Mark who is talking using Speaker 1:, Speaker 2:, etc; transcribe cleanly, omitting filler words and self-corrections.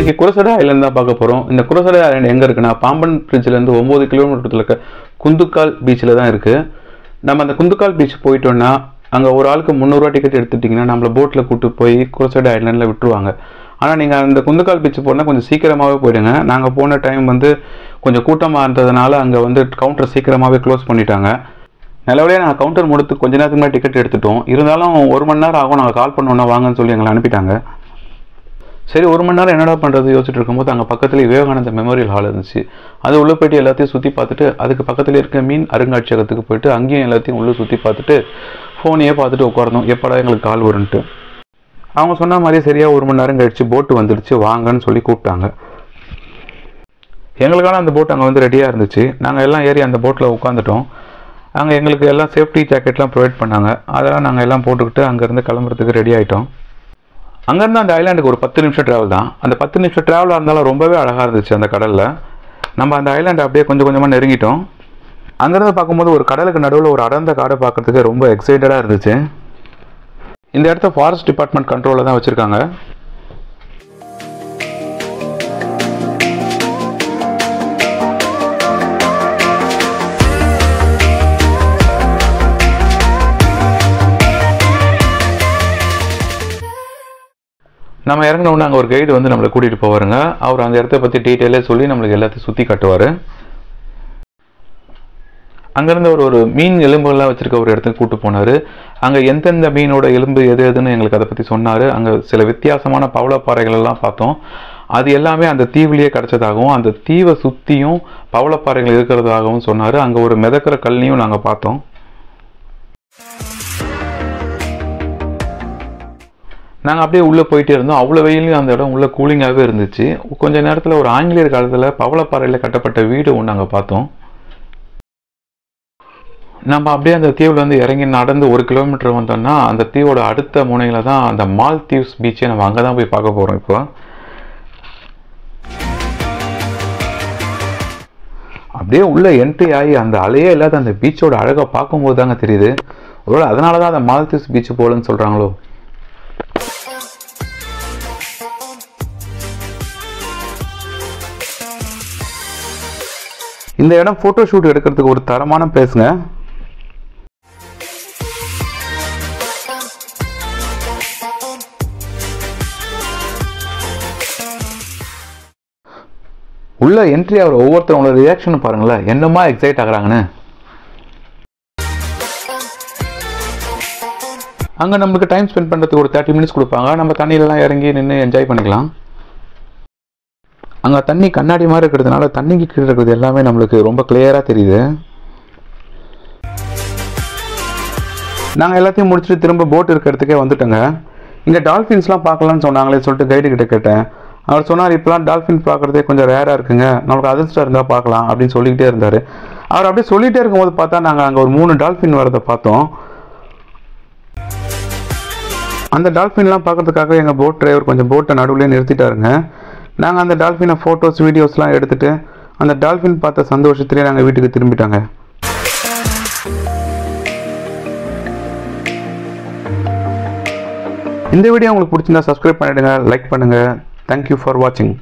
Speaker 1: இன்னைக்கு குரசடை ஐலண்ட் தான் பார்க்க போகிறோம். இந்த குரசடை ஐலண்ட் எங்கே இருக்குன்னா, பாம்பன் பிரிட்ஜிலேருந்து 9 கிலோமீட்டர் இருக்க குந்துக்கால் பீச்சில் தான் இருக்குது. நம்ம அந்த குந்துக்கால் பீச் போயிட்டோம்னா அங்கே ஒரு ஆளுக்கு 300 ரூபா டிக்கெட் எடுத்துட்டிங்கன்னா நம்மளை போட்டில் கூப்பிட்டு போய் குரசடை ஐலண்டில் விட்டுருவாங்க. ஆனால் நீங்கள் அந்த குந்துக்கால் பீச் போனால் கொஞ்சம் சீக்கிரமாகவே போயிடுங்க. நாங்கள் போன டைம் கொஞ்சம் கூட்டமாக இருந்ததுனால அங்கே கவுண்டர் சீக்கிரமாகவே க்ளோஸ் பண்ணிட்டாங்க. நல்லபடியாக நாங்கள் கவுண்டர் முடித்து கொஞ்ச நேரத்துக்கு முன்னாடி டிக்கெட் எடுத்துட்டோம். இருந்தாலும் 1 மணி நேரம் ஆகும், நாங்கள் கால் பண்ணோன்னா வாங்கன்னு சொல்லி எங்களை அனுப்பிட்டாங்க. சரி, 1 மணி நேரம் என்னடா பண்ணுறது யோசிச்சுட்டு இருக்கும்போது அங்கே பக்கத்துலேயே விவேகானந்த மெமோரியல் ஹால் இருந்துச்சு. அது உள்ளே போய்ட்டு எல்லாத்தையும் சுற்றி பார்த்துட்டு அதுக்கு பக்கத்தில் இருக்க மீன் அருங்காட்சியகத்துக்கு போயிட்டு அங்கேயும் எல்லாத்தையும் உள்ளே சுற்றி பார்த்துட்டு ஃபோனையே பார்த்துட்டு உட்காரணும், எப்படா எங்களுக்கு கால் வரும்ன்ட்டு. அவங்க சொன்ன மாதிரியே சரியாக 1 மணி நேரம் கழிச்சு போட்டு வந்துடுச்சு, வாங்கன்னு சொல்லி கூப்பிட்டாங்க. எங்களுக்கான அந்த போட் அங்கே ரெடியாக இருந்துச்சு. நாங்கள் எல்லாம் ஏறி அந்த போட்டில் உட்காந்துட்டோம். அங்கே எங்களுக்கு எல்லாம் சேஃப்டி ஜாக்கெட்லாம் ப்ரொவைட் பண்ணாங்க. அதெல்லாம் நாங்கள் எல்லாம் போட்டுக்கிட்டு அங்கேருந்து கிளம்புறதுக்கு ரெடி ஆகிட்டோம். அங்கேருந்து அந்த ஐலாண்டுக்கு ஒரு 10 நிமிஷம் ட்ராவல் தான். அந்த 10 நிமிஷம் ட்ராவலாக இருந்தாலும் ரொம்பவே அழகாக இருந்துச்சு அந்த கடலில். நம்ம அந்த ஐலாண்டை அப்படியே கொஞ்சம் கொஞ்சமாக நெருங்கிட்டோம். அங்கேருந்து பார்க்கும்போது ஒரு கடலுக்கு நடுவில் ஒரு அடர்ந்த காடை பார்க்குறதுக்கு ரொம்ப எக்ஸைட்டடாக இருந்துச்சு. இந்த இடத்த ஃபாரஸ்ட் டிபார்ட்மெண்ட் கண்ட்ரோலில் தான் வச்சுருக்காங்க. நம்ம இறங்கினோன்னு அங்கே ஒரு கைடு நம்மளை கூட்டிகிட்டு போவாருங்க. அவர் அந்த இடத்த பற்றி டீட்டெயிலே சொல்லி நம்மளுக்கு எல்லாத்தையும் சுற்றி காட்டுவார். அங்கேருந்து ஒரு மீன் எலும்புகள்லாம் வச்சுருக்க ஒரு இடத்துக்கு கூப்பிட்டு போனார். அங்கே எந்தெந்த மீனோட எலும்பு எது எதுன்னு எங்களுக்கு அதை பற்றி சொன்னார். அங்கே சில வித்தியாசமான பவளப்பாறைகள் எல்லாம் பார்த்தோம். அது எல்லாமே அந்த தீவுலேயே கிடச்சதாகவும் அந்த தீவை சுற்றியும் பவளப்பாறைகள் இருக்கிறதாகவும் சொன்னார். அங்கே ஒரு மிதக்கிற கல்லையும் நாங்கள் பார்த்தோம். நாங்கள் அப்படியே உள்ளே போயிட்டே இருந்தோம். அவ்வளோ வெயிலையும் அந்த இடம் உள்ளே கூலிங்காகவே இருந்துச்சு. கொஞ்சம் நேரத்தில் ஒரு ஆங்கிலேயர் காலத்தில் பவளப்பாறையில் கட்டப்பட்ட வீடு ஒன்று நாங்கள் பார்த்தோம். நம்ம அப்படியே அந்த தீவில் இறங்கி நடந்து 1 கிலோமீட்டர் வந்தோம்னா அந்த தீவோட அடுத்த முனையில் தான் அந்த மால்தீவ்ஸ் பீச்சை நம்ம அங்கே தான் போய் பார்க்க போகிறோம். இப்போ அப்படியே உள்ளே என்ட்ரி ஆகி அந்த அலையே இல்லாத அந்த பீச்சோட அழகை பார்க்கும்போது தாங்க தெரியுது, ஒருவேளை அதனால தான் அந்த மால்தீவ்ஸ் பீச்சு போலன்னு சொல்கிறாங்களோ. இந்த இடம் ஃபோட்டோ ஷூட் எடுக்கிறதுக்கு ஒரு தரமான பிளேஸுங்க. உள்ள என்ட்ரி ஆகிற ஒவ்வொருத்தவங்களோட ரியாக்ஷன் பாருங்களேன், என்னமா எக்ஸைட் ஆகுறாங்கன்னு. அங்கே நம்மளுக்கு டைம் ஸ்பெண்ட் பண்ணுறதுக்கு ஒரு 30 மினிட்ஸ் கொடுப்பாங்க. நம்ம தண்ணியிலலாம் இறங்கி நின்று என்ஜாய் பண்ணிக்கலாம். அங்கே தண்ணி கண்ணாடி மாதிரி இருக்கிறதுனால தண்ணிக்கு கீழே இருக்கிறது எல்லாமே நம்மளுக்கு ரொம்ப கிளியராக தெரியுது. நாங்கள் எல்லாத்தையும் முடிச்சுட்டு திரும்ப போட் இருக்கிறதுக்கே வந்துட்டோங்க. இங்கே டால்ஃபின்ஸ்லாம் பார்க்கலான்னு சொன்னாங்களே சொல்லிட்டு கைடு கிட்ட கேட்டேன். அவர் சொன்னார், இப்போலாம் டால்ஃபின் பார்க்குறதே கொஞ்சம் ரேராக இருக்குங்க, நம்மளுக்கு அதிர்ஷ்டம் இருந்தால் பார்க்கலாம் அப்படின்னு சொல்லிக்கிட்டே இருந்தார். அவர் அப்படியே சொல்லிகிட்டே இருக்கும்போது பார்த்தா நாங்கள் அங்கே ஒரு 3 டால்ஃபின் வரதை பார்த்தோம். அந்த டால்ஃபின்லாம் பார்க்கறதுக்காக எங்கள் போட் டிரைவர் கொஞ்சம் போட்டை நடுவுலேயே நிறுத்திட்டாருங்க. நாங்கள் அந்த டால்ஃபினை ஃபோட்டோஸ் வீடியோஸ்லாம் எடுத்துகிட்டு அந்த டால்ஃபின் பார்த்த சந்தோஷத்துலேயே நாங்கள் வீட்டுக்கு திரும்பிட்டாங்க. இந்த வீடியோ உங்களுக்கு பிடிச்சிருந்தா சப்ஸ்கிரைப் பண்ணிவிடுங்க, லைக் பண்ணுங்கள். தேங்க்யூ ஃபார் வாட்சிங்.